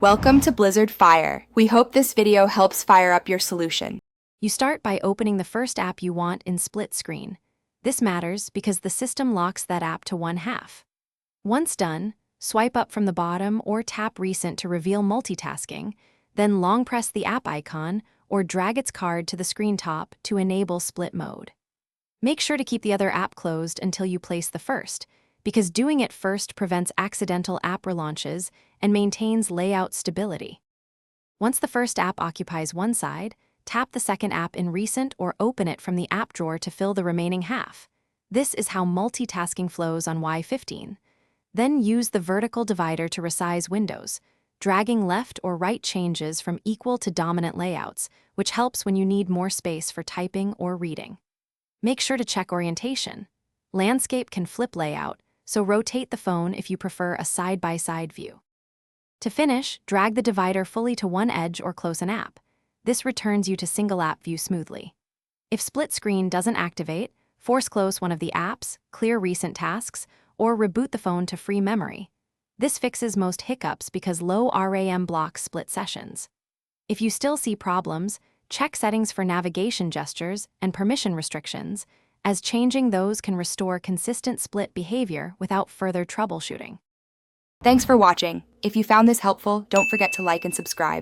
Welcome to Blizzard Fire. We hope this video helps fire up your solution. You start by opening the first app you want in split screen. This matters because the system locks that app to one half. Once done, swipe up from the bottom or tap Recent to reveal multitasking, then long press the app icon or drag its card to the screen top to enable split mode. Make sure to keep the other app closed until you place the first, because doing it first prevents accidental app relaunches and maintains layout stability. Once the first app occupies one side, tap the second app in Recent or open it from the app drawer to fill the remaining half. This is how multitasking flows on Y15. Then use the vertical divider to resize windows, dragging left or right changes from equal to dominant layouts, which helps when you need more space for typing or reading. Make sure to check orientation. Landscape can flip layout, so rotate the phone if you prefer a side-by-side view. To finish, drag the divider fully to one edge or close an app. This returns you to single app view smoothly. If split screen doesn't activate, force close one of the apps, clear recent tasks, or reboot the phone to free memory. This fixes most hiccups because low RAM blocks split sessions. If you still see problems, check settings for navigation gestures and permission restrictions, as changing those can restore consistent split behavior without further troubleshooting. Thanks for watching. If you found this helpful, don't forget to like and subscribe.